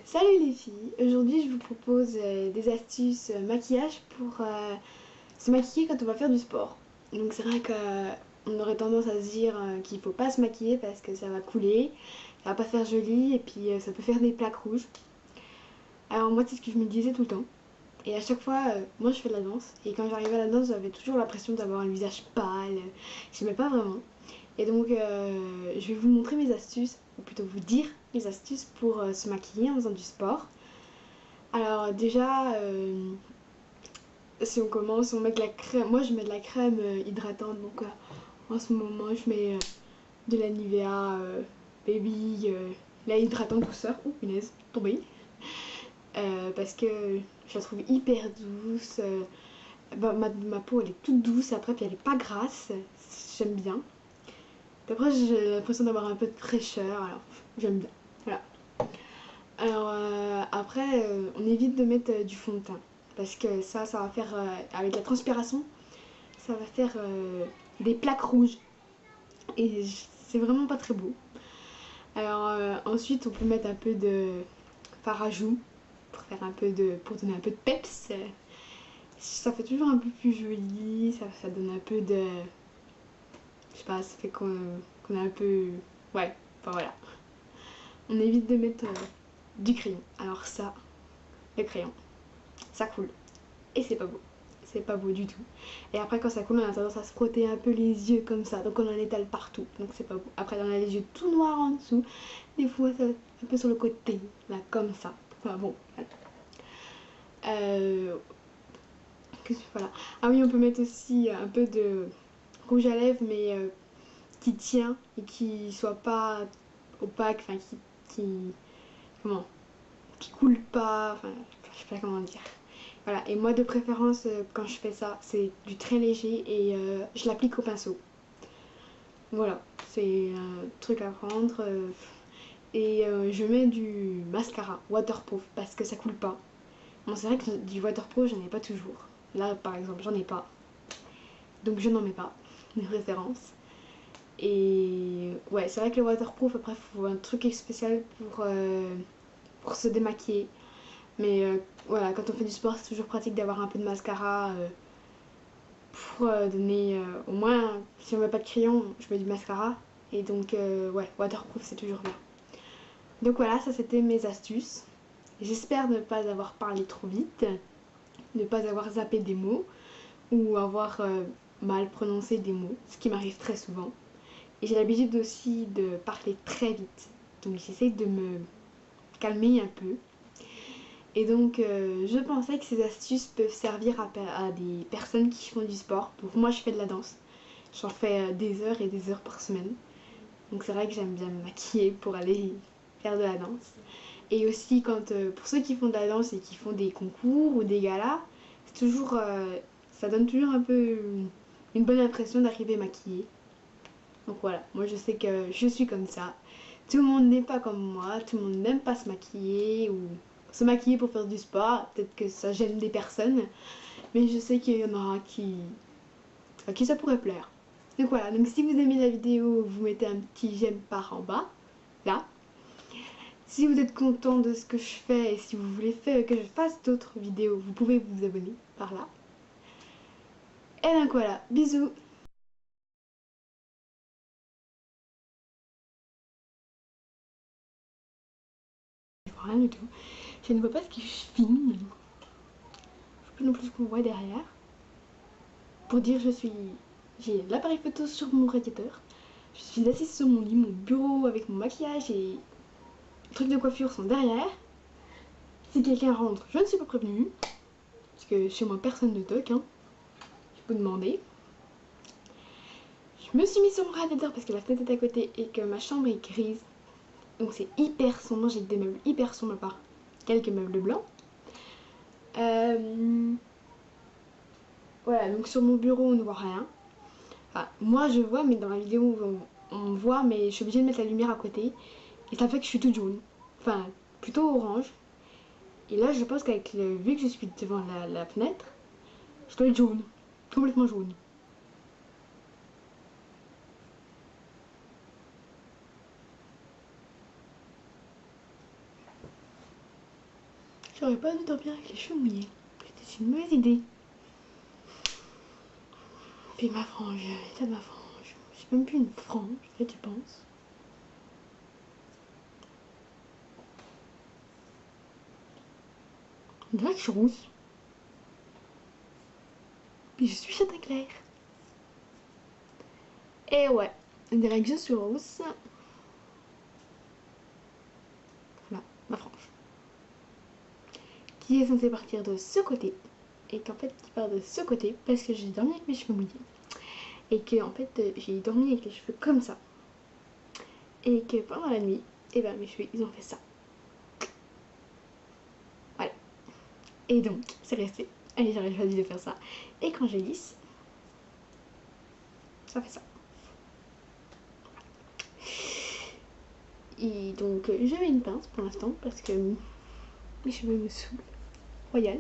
Salut les filles, aujourd'hui je vous propose des astuces maquillage pour se maquiller quand on va faire du sport. Donc c'est vrai qu'on aurait tendance à se dire qu'il faut pas se maquiller parce que ça va couler, ça va pas faire joli et puis ça peut faire des plaques rouges. Alors moi c'est ce que je me disais tout le temps. Et à chaque fois, moi je fais de la danse et quand j'arrivais à la danse j'avais toujours l'impression d'avoir un visage pâle, j'aimais pas vraiment. Et donc je vais vous montrer mes astuces, ou plutôt vous dire mes astuces pour se maquiller en faisant du sport. Alors déjà, si on commence, on met de la crème. Moi, je mets de la crème hydratante. Donc, en ce moment, je mets de la Nivea Baby, la hydratante douceur. Oh, punaise, tombée. Parce que je la trouve hyper douce. Ma peau, elle est toute douce. Après, puis elle est pas grasse. J'aime bien. D'après, j'ai l'impression d'avoir un peu de fraîcheur. Alors, j'aime bien. Voilà. Alors après, on évite de mettre du fond de teint parce que ça va faire, avec la transpiration, ça va faire des plaques rouges et c'est vraiment pas très beau. Alors ensuite, on peut mettre un peu de fard à joues pour faire un peu pour donner un peu de peps. Ça fait toujours un peu plus joli, ça donne un peu de, je sais pas, ça fait qu'on a un peu, ouais, enfin voilà. On évite de mettre du crayon. Alors ça, le crayon, ça coule. Et c'est pas beau. C'est pas beau du tout. Et après, quand ça coule, on a tendance à se frotter un peu les yeux comme ça. Donc on en étale partout. Donc c'est pas beau. Après, on a les yeux tout noirs en dessous. Des fois, ça, un peu sur le côté. Là, comme ça. Enfin bon. Euh, voilà. Ah oui, on peut mettre aussi un peu de rouge à lèvres, mais qui tient et qui soit pas opaque. Enfin, qui comment, qui coule pas. Enfin, je sais pas comment dire. Voilà, et moi de préférence, quand je fais ça, c'est du très léger et je l'applique au pinceau. Voilà, c'est un truc à prendre. Et je mets du mascara waterproof parce que ça coule pas. Bon, c'est vrai que du waterproof, j'en ai pas toujours. Là, par exemple, j'en ai pas. Donc je n'en mets pas, de référence. Et ouais, c'est vrai que le waterproof, après, il faut un truc spécial pour se démaquiller. Mais voilà, quand on fait du sport, c'est toujours pratique d'avoir un peu de mascara pour donner au moins, si on met pas de crayon, je mets du mascara. Et donc, ouais, waterproof, c'est toujours bien. Donc voilà, ça c'était mes astuces. J'espère ne pas avoir parlé trop vite, ne pas avoir zappé des mots ou avoir mal prononcé des mots, ce qui m'arrive très souvent. Et j'ai l'habitude aussi de parler très vite. Donc j'essaie de me calmer un peu. Et donc je pensais que ces astuces peuvent servir à des personnes qui font du sport. Donc moi je fais de la danse. J'en fais des heures et des heures par semaine. Donc c'est vrai que j'aime bien me maquiller pour aller faire de la danse. Et aussi quand pour ceux qui font de la danse et qui font des concours ou des galas, c'est toujours ça donne toujours un peu une bonne impression d'arriver maquillée. Donc voilà, moi je sais que je suis comme ça. Tout le monde n'est pas comme moi, tout le monde n'aime pas se maquiller ou se maquiller pour faire du sport. Peut-être que ça gêne des personnes, mais je sais qu'il y en aura à qui ça pourrait plaire. Donc voilà, donc si vous aimez la vidéo, vous mettez un petit j'aime par en bas, là. Si vous êtes content de ce que je fais et si vous voulez que je fasse d'autres vidéos, vous pouvez vous abonner par là. Et donc voilà, bisous. Rien du tout. Je ne vois pas ce que je filme. Je ne vois pas non plus ce qu'on voit derrière. Pour dire j'ai l'appareil photo sur mon radiateur. Je suis assise sur mon lit, mon bureau avec mon maquillage et les trucs de coiffure sont derrière. Si quelqu'un rentre, je ne suis pas prévenue. Parce que chez moi personne ne toque, hein. Je peux demander. Je me suis mis sur mon radiateur parce que la fenêtre est à côté et que ma chambre est grise. Donc c'est hyper sombre, j'ai des meubles hyper sombres à part quelques meubles blancs. Voilà, donc sur mon bureau on ne voit rien. Enfin, moi je vois, mais dans la vidéo on voit, mais je suis obligée de mettre la lumière à côté. Et ça fait que je suis toute jaune. Enfin, plutôt orange. Et là je pense qu'avec vu que je suis devant la fenêtre, je dois être jaune. Complètement jaune. J'aurais pas dû dormir avec les cheveux mouillés. C'était une mauvaise idée. Puis ma frange, l'état de ma frange. C'est même plus une frange, en fait, tu penses. On dirait que je suis rousse. Puis je suis châtain clair. Et ouais, on dirait que je suis rousse. Voilà, ma frange. Qui est censée partir de ce côté. Et qu'en fait, qui part de ce côté parce que j'ai dormi avec mes cheveux mouillés. Et que en fait, j'ai dormi avec les cheveux comme ça. Et que pendant la nuit, et ben mes cheveux, ils ont fait ça. Voilà. Et donc, c'est resté. Et j'aurais choisi de faire ça. Et quand j'ai lisse, ça fait ça. Et donc, je mets une pince pour l'instant parce que mes cheveux me saoulent. Royal.